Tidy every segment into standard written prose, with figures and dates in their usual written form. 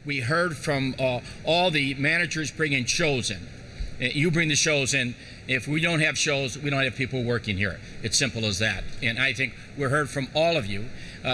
we heard from all the managers bringing shows in. You bring the shows in. If we don't have shows, we don't have people working here. It's simple as that. And I think we heard from all of you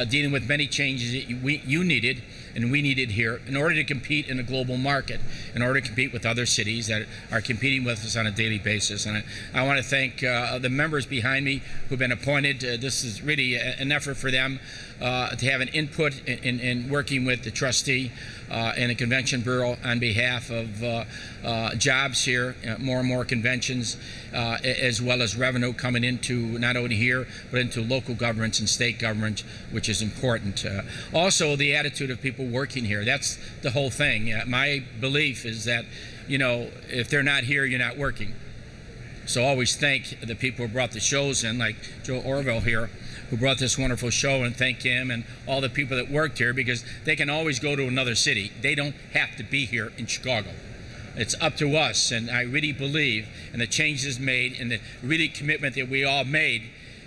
dealing with many changes that you needed and we needed here in order to compete in a global market, in order to compete with other cities that are competing with us on a daily basis. And I want to thank the members behind me who've been appointed. This is really an effort for them to have an input in working with the trustee and the convention bureau on behalf of jobs here, more and more conventions, as well as revenue coming into not only here but into local governments and state governments, which is important. Also, the attitude of people working here. That's the whole thing. My belief is that, you know, if they're not here, you're not working. So always thank the people who brought the shows in, like Joe Orville here, who brought this wonderful show, and thank him and all the people that worked here, because they can always go to another city. They don't have to be here in Chicago. It's up to us, and I really believe in the changes made and the really commitment that we all made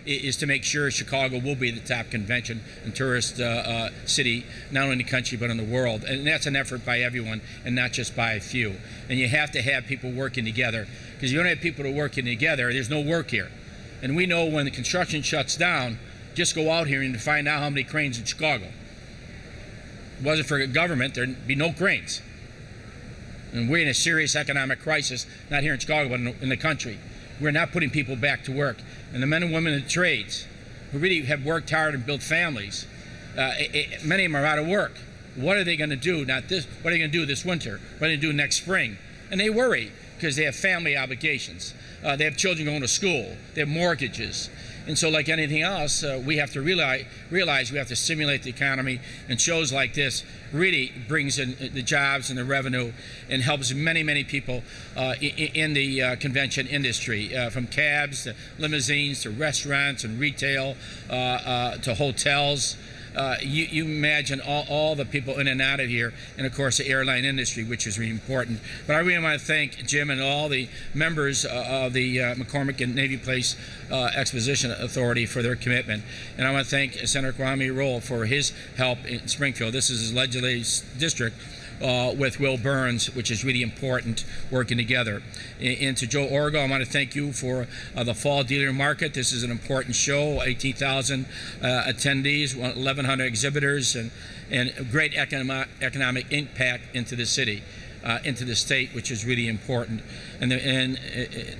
is to make sure Chicago will be the top convention and tourist city, not only in the country but in the world. And that's an effort by everyone and not just by a few. And you have to have people working together, because you don't have people working together, there's no work here. And we know when the construction shuts down, just go out here and find out how many cranes in Chicago. If it wasn't for the government, there'd be no cranes. And we're in a serious economic crisis, not here in Chicago, but in the country. We're not putting people back to work. And the men and women in the trades who really have worked hard and built families, many of them are out of work. What are they going to do? Not this. What are they going to do this winter? What are they going to do next spring? And they worry because they have family obligations. They have children going to school. They have mortgages. And so, like anything else, we have to realize we have to stimulate the economy, and shows like this really brings in the jobs and the revenue and helps many, many people in the convention industry, from cabs to limousines to restaurants and retail to hotels. You imagine all the people in and out of here, and of course the airline industry, which is really important. But I really want to thank Jim and all the members of the McCormick and Navy Place Exposition Authority for their commitment. And I want to thank Senator Kwame Roll for his help in Springfield. This is his legislative district. With Will Burns, which is really important, working together. And to Joe Orgo, I want to thank you for the Fall Dealer Market. This is an important show, 18,000 attendees, 1,100 exhibitors, and great economic impact into the city, into the state, which is really important. And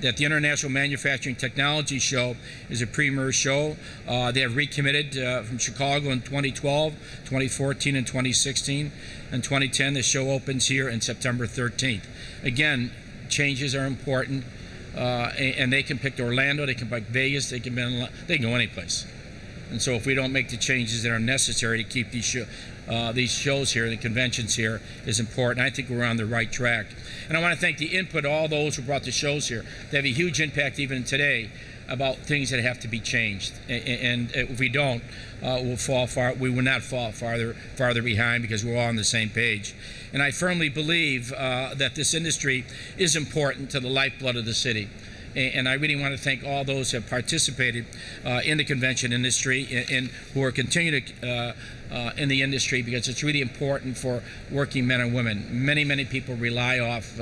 that the International Manufacturing Technology Show is a premier show. They have recommitted from Chicago in 2012, 2014, and 2016. In 2010, the show opens here in September 13th. Again, changes are important, and they can pick Orlando, they can pick Vegas, they can go any place. And so if we don't make the changes that are necessary to keep these shows here, the conventions here, is important. I think we're on the right track. And I want to thank the input of all those who brought the shows here. They have a huge impact even today about things that have to be changed. And if we don't, we will not fall farther behind, because we're all on the same page. And I firmly believe that this industry is important to the lifeblood of the city. And I really want to thank all those who have participated in the convention industry and who are continuing to in the industry, because it's really important for working men and women. Many, many people rely off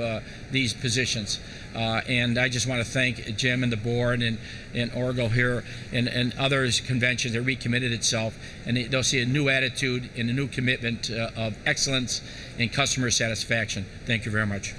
these positions. And I just want to thank Jim and the board and Orgo here and others conventions that recommitted itself, and they'll see a new attitude and a new commitment of excellence and customer satisfaction. Thank you very much.